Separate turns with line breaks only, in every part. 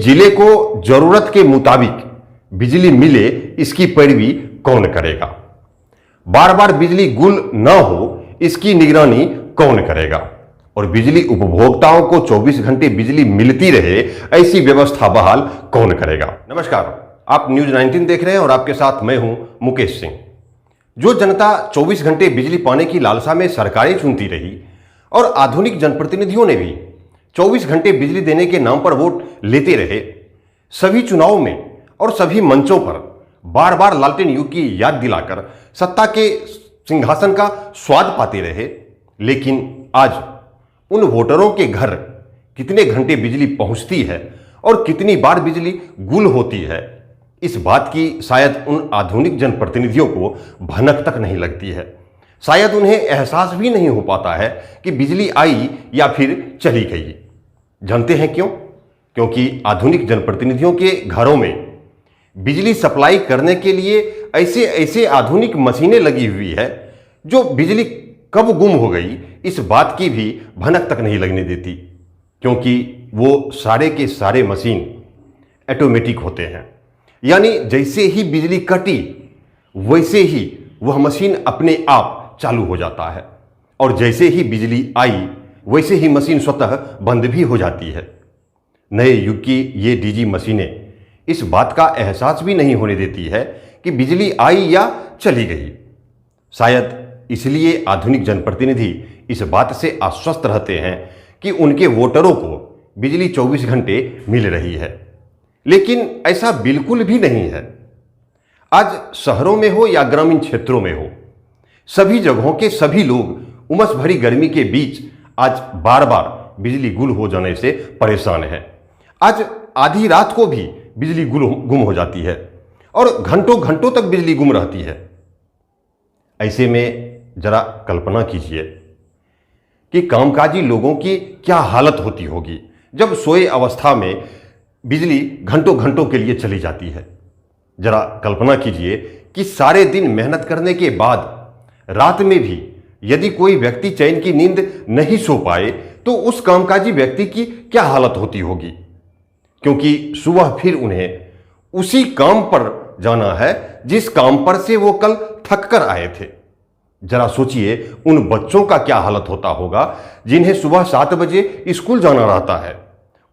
जिले को जरूरत के मुताबिक बिजली मिले, इसकी पैरवी कौन करेगा? बार बार बिजली गुल न हो, इसकी निगरानी कौन करेगा? और बिजली उपभोक्ताओं को 24 घंटे बिजली मिलती रहे, ऐसी व्यवस्था बहाल कौन करेगा? नमस्कार, आप न्यूज 19 देख रहे हैं और आपके साथ मैं हूं मुकेश सिंह। जो जनता 24 घंटे बिजली पाने की लालसा में सरकारें चुनती रही और आधुनिक जनप्रतिनिधियों ने भी 24 घंटे बिजली देने के नाम पर वोट लेते रहे, सभी चुनावों में और सभी मंचों पर बार बार लालटेन युग की याद दिलाकर सत्ता के सिंहासन का स्वाद पाते रहे, लेकिन आज उन वोटरों के घर कितने घंटे बिजली पहुंचती है और कितनी बार बिजली गुल होती है, इस बात की शायद उन आधुनिक जनप्रतिनिधियों को भनक तक नहीं लगती है। शायद उन्हें एहसास भी नहीं हो पाता है कि बिजली आई या फिर चली गई। जानते हैं क्यों? क्योंकि आधुनिक जनप्रतिनिधियों के घरों में बिजली सप्लाई करने के लिए ऐसे ऐसे आधुनिक मशीनें लगी हुई है जो बिजली कब गुम हो गई इस बात की भी भनक तक नहीं लगने देती, क्योंकि वो सारे के सारे मशीन ऑटोमेटिक होते हैं। यानी जैसे ही बिजली कटी वैसे ही वह मशीन अपने आप चालू हो जाता है और जैसे ही बिजली आई वैसे ही मशीन स्वतः बंद भी हो जाती है। नए युग की ये डीजी मशीनें इस बात का एहसास भी नहीं होने देती है कि बिजली आई या चली गई। शायद इसलिए आधुनिक जनप्रतिनिधि इस बात से आश्वस्त रहते हैं कि उनके वोटरों को बिजली 24 घंटे मिल रही है, लेकिन ऐसा बिल्कुल भी नहीं है। आज शहरों में हो या ग्रामीण क्षेत्रों में हो, सभी जगहों के सभी लोग उमस भरी गर्मी के बीच आज बार बार बिजली गुल हो जाने से परेशान है। आज आधी रात को भी बिजली गुम हो जाती है और घंटों घंटों तक बिजली गुम रहती है। ऐसे में जरा कल्पना कीजिए कि कामकाजी लोगों की क्या हालत होती होगी जब सोए अवस्था में बिजली घंटों घंटों के लिए चली जाती है। जरा कल्पना कीजिए कि सारे दिन मेहनत करने के बाद रात में भी यदि कोई व्यक्ति चैन की नींद नहीं सो पाए तो उस कामकाजी व्यक्ति की क्या हालत होती होगी, क्योंकि सुबह फिर उन्हें उसी काम पर जाना है जिस काम पर से वो कल थक कर आए थे। जरा सोचिए उन बच्चों का क्या हालत होता होगा जिन्हें सुबह 7 बजे स्कूल जाना रहता है।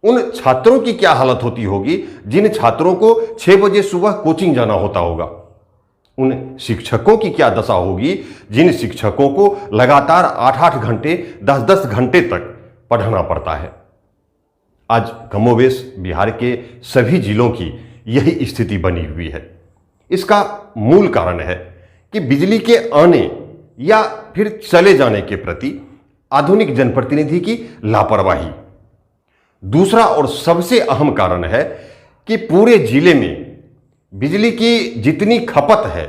उन छात्रों की क्या हालत होती होगी जिन छात्रों को 6 बजे सुबह कोचिंग जाना होता होगा। उन शिक्षकों की क्या दशा होगी जिन शिक्षकों को लगातार 8-8 घंटे 10-10 घंटे तक पढ़ाना पड़ता है। आज कमोबेश बिहार के सभी जिलों की यही स्थिति बनी हुई है। इसका मूल कारण है कि बिजली के आने या फिर चले जाने के प्रति आधुनिक जनप्रतिनिधि की लापरवाही। दूसरा और सबसे अहम कारण है कि पूरे जिले में बिजली की जितनी खपत है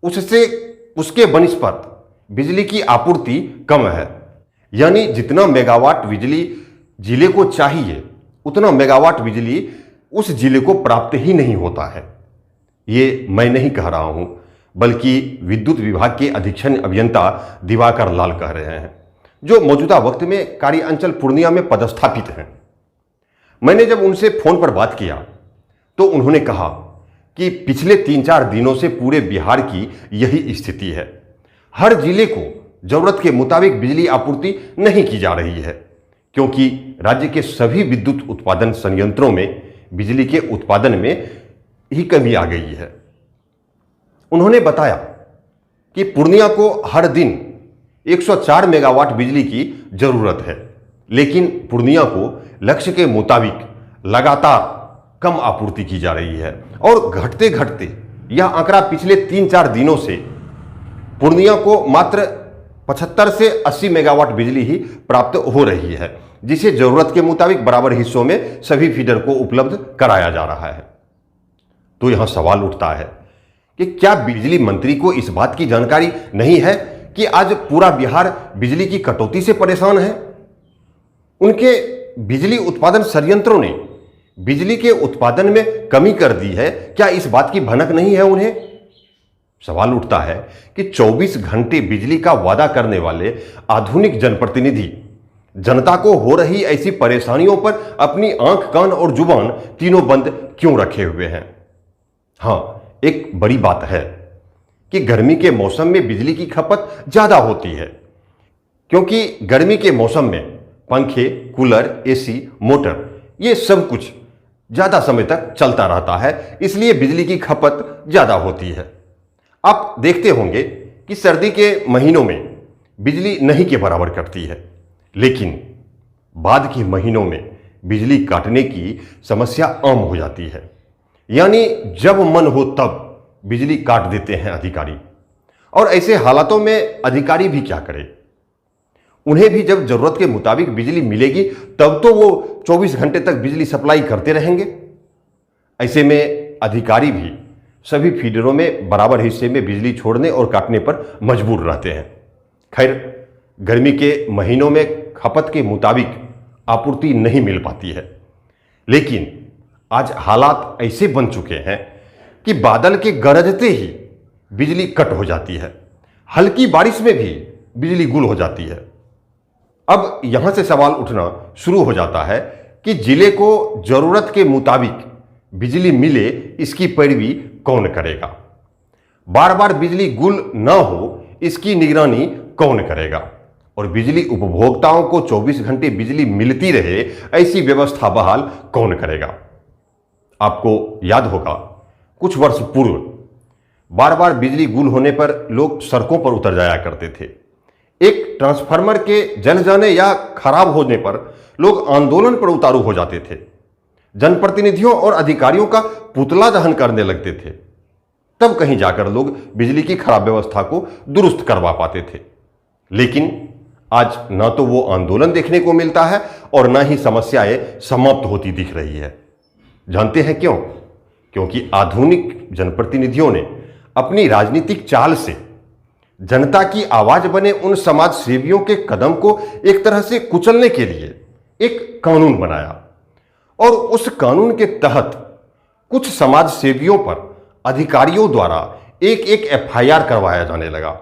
उसके बनिस्पत बिजली की आपूर्ति कम है। यानी जितना मेगावाट बिजली जिले को चाहिए उतना मेगावाट बिजली उस जिले को प्राप्त ही नहीं होता है। ये मैं नहीं कह रहा हूं, बल्कि विद्युत विभाग के अधीक्षण अभियंता दिवाकर लाल कह रहे हैं, जो मौजूदा वक्त में कार्य अंचल पूर्णिया में पदस्थापित हैं। मैंने जब उनसे फोन पर बात किया तो उन्होंने कहा कि पिछले 3-4 दिनों से पूरे बिहार की यही स्थिति है। हर जिले को जरूरत के मुताबिक बिजली आपूर्ति नहीं की जा रही है, क्योंकि राज्य के सभी विद्युत उत्पादन संयंत्रों में बिजली के उत्पादन में ही कमी आ गई है। उन्होंने बताया कि पूर्णिया को हर दिन 104 मेगावाट बिजली की जरूरत है, लेकिन पूर्णिया को लक्ष्य के मुताबिक लगातार कम आपूर्ति की जा रही है और घटते घटते यह आंकड़ा पिछले 3-4 दिनों से पूर्णिया को मात्र 75 से 80 मेगावाट बिजली ही प्राप्त हो रही है, जिसे जरूरत के मुताबिक बराबर हिस्सों में सभी फीडर को उपलब्ध कराया जा रहा है। तो यहां सवाल उठता है कि क्या बिजली मंत्री को इस बात की जानकारी नहीं है कि आज पूरा बिहार बिजली की कटौती से परेशान है? उनके बिजली उत्पादन संयंत्रों ने बिजली के उत्पादन में कमी कर दी है, क्या इस बात की भनक नहीं है उन्हें? सवाल उठता है कि 24 घंटे बिजली का वादा करने वाले आधुनिक जनप्रतिनिधि जनता को हो रही ऐसी परेशानियों पर अपनी आंख, कान और जुबान तीनों बंद क्यों रखे हुए हैं? हां, एक बड़ी बात है कि गर्मी के मौसम में बिजली की खपत ज्यादा होती है, क्योंकि गर्मी के मौसम में पंखे, कूलर, एसी, मोटर ये सब कुछ ज्यादा समय तक चलता रहता है, इसलिए बिजली की खपत ज्यादा होती है। आप देखते होंगे कि सर्दी के महीनों में बिजली नहीं के बराबर कटती है, लेकिन बाद के महीनों में बिजली काटने की समस्या आम हो जाती है। यानी जब मन हो तब बिजली काट देते हैं अधिकारी। और ऐसे हालातों में अधिकारी भी क्या करें? उन्हें भी जब जरूरत के मुताबिक बिजली मिलेगी तब तो वो 24 घंटे तक बिजली सप्लाई करते रहेंगे। ऐसे में अधिकारी भी सभी फीडरों में बराबर हिस्से में बिजली छोड़ने और काटने पर मजबूर रहते हैं। खैर, गर्मी के महीनों में खपत के मुताबिक आपूर्ति नहीं मिल पाती है, लेकिन आज हालात ऐसे बन चुके हैं कि बादल के गरजते ही बिजली कट हो जाती है, हल्की बारिश में भी बिजली गुल हो जाती है। अब यहां से सवाल उठना शुरू हो जाता है कि जिले को जरूरत के मुताबिक बिजली मिले, इसकी पैरवी कौन करेगा? बार बार बिजली गुल ना हो, इसकी निगरानी कौन करेगा? और बिजली उपभोक्ताओं को 24 घंटे बिजली मिलती रहे, ऐसी व्यवस्था बहाल कौन करेगा? आपको याद होगा, कुछ वर्ष पूर्व बार बार बिजली गुल होने पर लोग सड़कों पर उतर जाया करते थे। एक ट्रांसफार्मर के जल जाने या खराब होने पर लोग आंदोलन पर उतारू हो जाते थे, जनप्रतिनिधियों और अधिकारियों का पुतला दहन करने लगते थे। तब कहीं जाकर लोग बिजली की खराब व्यवस्था को दुरुस्त करवा पाते थे। लेकिन आज ना तो वो आंदोलन देखने को मिलता है और ना ही समस्याएं समाप्त होती दिख रही है। जानते हैं क्यों? क्योंकि आधुनिक जनप्रतिनिधियों ने अपनी राजनीतिक चाल से जनता की आवाज बने उन समाज सेवियों के कदम को एक तरह से कुचलने के लिए एक कानून बनाया, और उस कानून के तहत कुछ समाज सेवियों पर अधिकारियों द्वारा एक एक एफआईआर करवाया जाने लगा।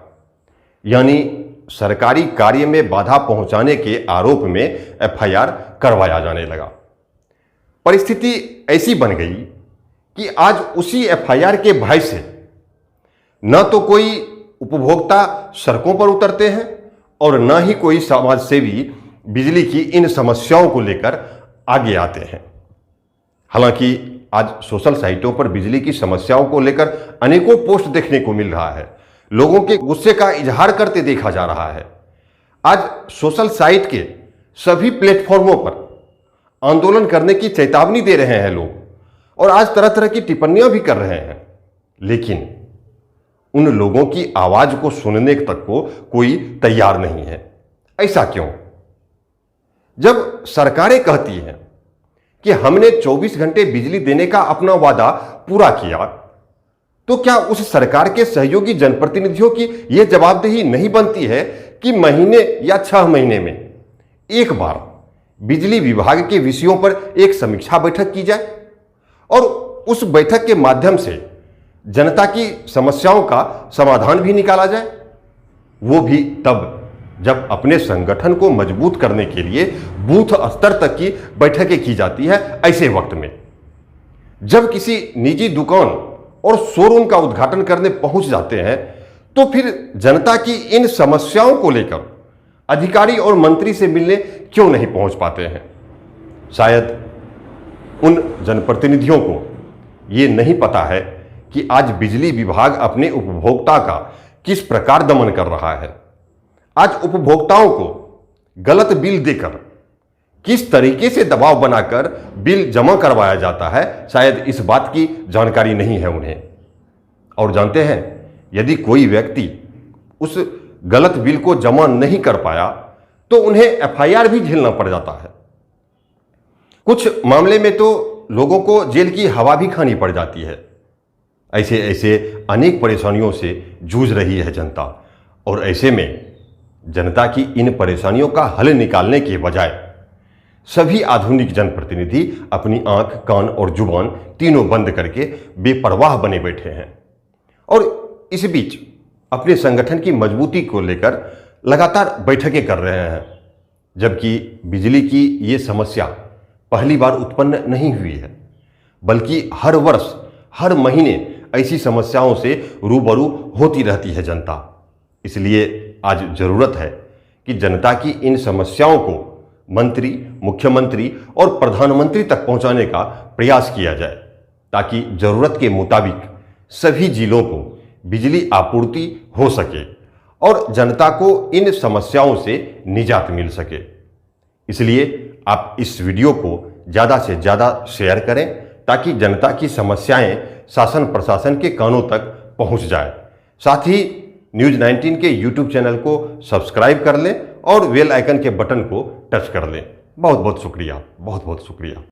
यानी सरकारी कार्य में बाधा पहुंचाने के आरोप में एफआईआर करवाया जाने लगा। परिस्थिति ऐसी बन गई कि आज उसी एफआईआर के भय से न तो कोई उपभोक्ता सड़कों पर उतरते हैं और न ही कोई समाज सेवी बिजली की इन समस्याओं को लेकर आगे आते हैं। हालांकि आज सोशल साइटों पर बिजली की समस्याओं को लेकर अनेकों पोस्ट देखने को मिल रहा है, लोगों के गुस्से का इजहार करते देखा जा रहा है। आज सोशल साइट के सभी प्लेटफॉर्मों पर आंदोलन करने की चेतावनी दे रहे हैं लोग, और आज तरह तरह की टिप्पणियां भी कर रहे हैं, लेकिन उन लोगों की आवाज को सुनने तक को कोई तैयार नहीं है। ऐसा क्यों? जब सरकारें कहती हैं कि हमने 24 घंटे बिजली देने का अपना वादा पूरा किया, तो क्या उस सरकार के सहयोगी जनप्रतिनिधियों की यह जवाबदेही नहीं बनती है कि महीने या 6 महीने में एक बार बिजली विभाग के विषयों पर एक समीक्षा बैठक की जाए और उस बैठक के माध्यम से जनता की समस्याओं का समाधान भी निकाला जाए? वो भी तब जब अपने संगठन को मजबूत करने के लिए बूथ स्तर तक की बैठकें की जाती है। ऐसे वक्त में जब किसी निजी दुकान और शोरूम का उद्घाटन करने पहुंच जाते हैं, तो फिर जनता की इन समस्याओं को लेकर अधिकारी और मंत्री से मिलने क्यों नहीं पहुंच पाते हैं? शायद उन जनप्रतिनिधियों को यह नहीं पता है कि आज बिजली विभाग अपने उपभोक्ता का किस प्रकार दमन कर रहा है। आज उपभोक्ताओं को गलत बिल देकर किस तरीके से दबाव बनाकर बिल जमा करवाया जाता है, शायद इस बात की जानकारी नहीं है उन्हें। और जानते हैं, यदि कोई व्यक्ति उस गलत बिल को जमा नहीं कर पाया तो उन्हें एफआईआर भी झेलना पड़ जाता है। कुछ मामले में तो लोगों को जेल की हवा भी खानी पड़ जाती है। ऐसे ऐसे अनेक परेशानियों से जूझ रही है जनता, और ऐसे में जनता की इन परेशानियों का हल निकालने के बजाय सभी आधुनिक जनप्रतिनिधि अपनी आंख, कान और जुबान तीनों बंद करके बेपरवाह बने बैठे हैं, और इस बीच अपने संगठन की मजबूती को लेकर लगातार बैठकें कर रहे हैं। जबकि बिजली की ये समस्या पहली बार उत्पन्न नहीं हुई है, बल्कि हर वर्ष हर महीने ऐसी समस्याओं से रूबरू होती रहती है जनता। इसलिए आज जरूरत है कि जनता की इन समस्याओं को मंत्री, मुख्यमंत्री और प्रधानमंत्री तक पहुंचाने का प्रयास किया जाए, ताकि जरूरत के मुताबिक सभी जिलों को बिजली आपूर्ति हो सके और जनता को इन समस्याओं से निजात मिल सके। इसलिए आप इस वीडियो को ज़्यादा से ज़्यादा शेयर करें, ताकि जनता की समस्याएं शासन प्रशासन के कानों तक पहुंच जाए। साथ ही न्यूज़ 19 के यूट्यूब चैनल को सब्सक्राइब कर लें और बेल आइकन के बटन को टच कर लें। बहुत बहुत शुक्रिया, बहुत बहुत शुक्रिया।